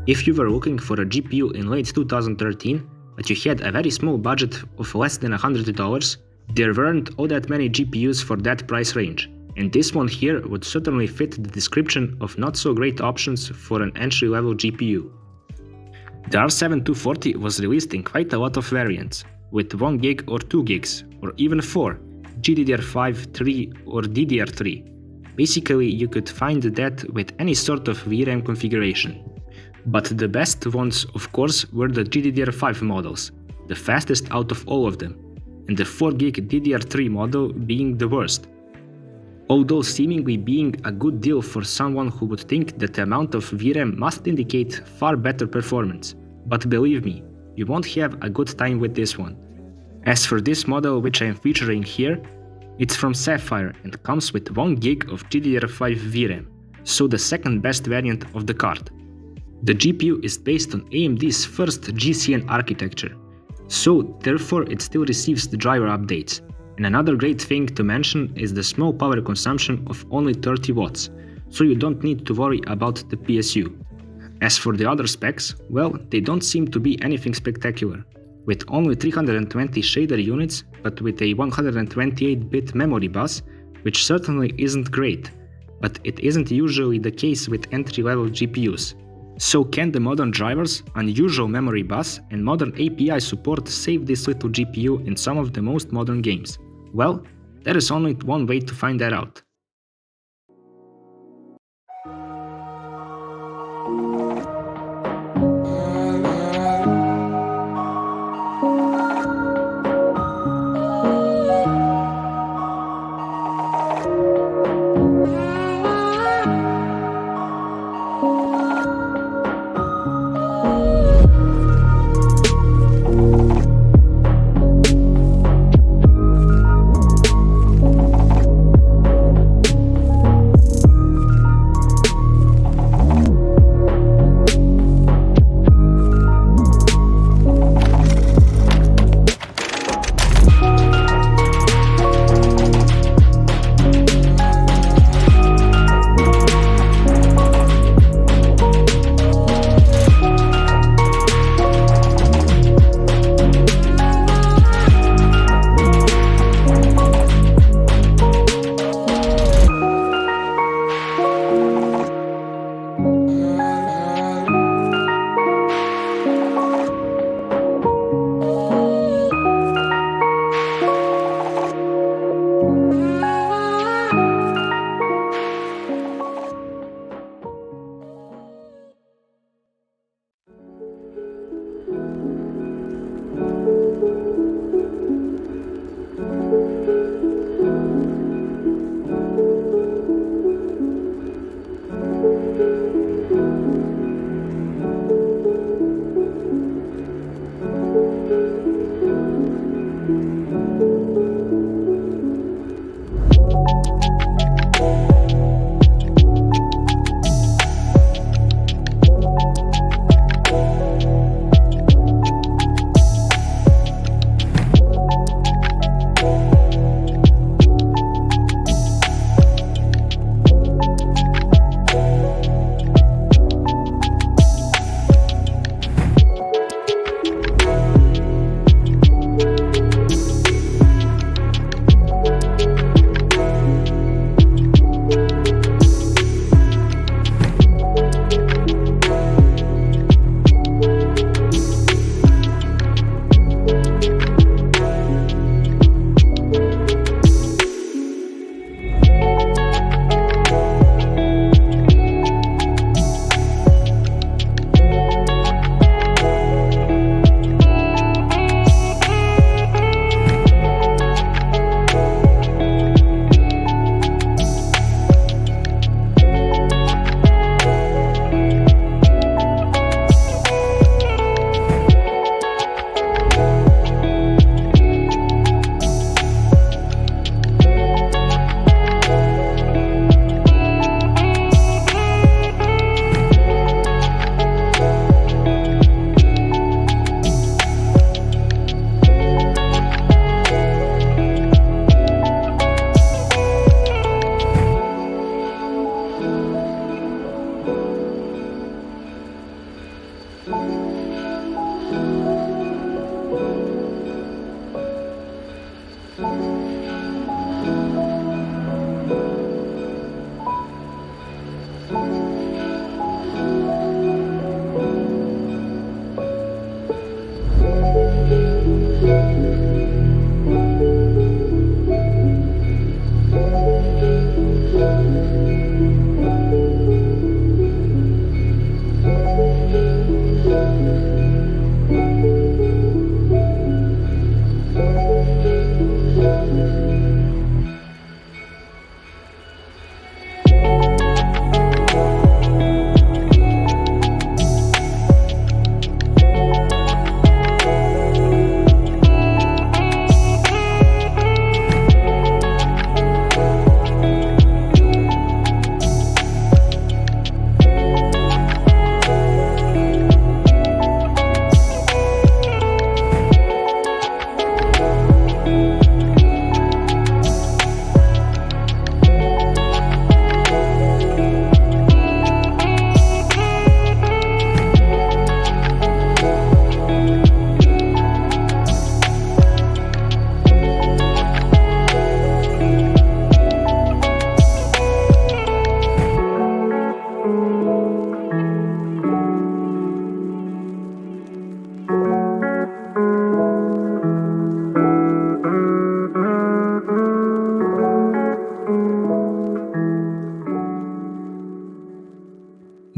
If you were looking for a GPU in late 2013, but you had a very small budget of less than $100, there weren't all that many GPUs for that price range, and this one here would certainly fit the description of not so great options for an entry-level GPU. The R7 240 was released in quite a lot of variants, with 1GB or 2GB, or even 4, GDDR5, 3 or DDR3. Basically, you could find that with any sort of VRAM configuration. But the best ones, of course, were the GDDR5 models, the fastest out of all of them, and the 4GB DDR3 model being the worst. Although seemingly being a good deal for someone who would think that the amount of VRAM must indicate far better performance, but believe me, you won't have a good time with this one. As for this model which I am featuring here, it's from Saphire and comes with 1GB of GDDR5 VRAM, so the second best variant of the card. The GPU is based on AMD's first GCN architecture, so therefore it still receives the driver updates. And another great thing to mention is the small power consumption of only 30 watts, so you don't need to worry about the PSU. As for the other specs, well, they don't seem to be anything spectacular. With only 320 shader units, but with a 128-bit memory bus, which certainly isn't great, but it isn't usually the case with entry-level GPUs. So can the modern drivers, unusual memory bus and modern API support save this little GPU in some of the most modern games? Well, there is only one way to find that out.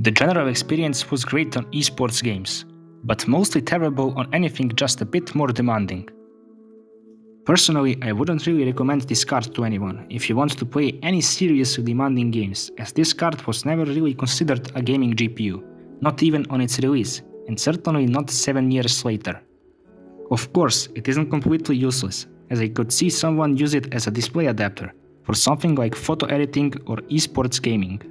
The general experience was great on esports games, but mostly terrible on anything just a bit more demanding. Personally, I wouldn't really recommend this card to anyone if you want to play any seriously demanding games, as this card was never really considered a gaming GPU, not even on its release, and certainly not 7 years later. Of course, it isn't completely useless, as I could see someone use it as a display adapter for something like photo editing or esports gaming.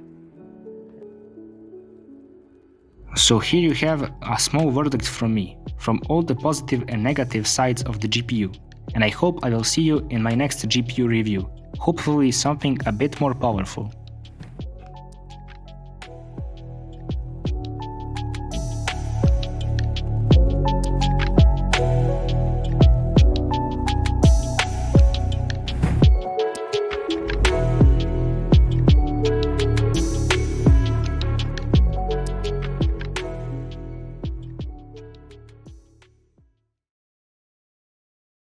So here you have a small verdict from me, from all the positive and negative sides of the GPU, and I hope I will see you in my next GPU review, hopefully something a bit more powerful.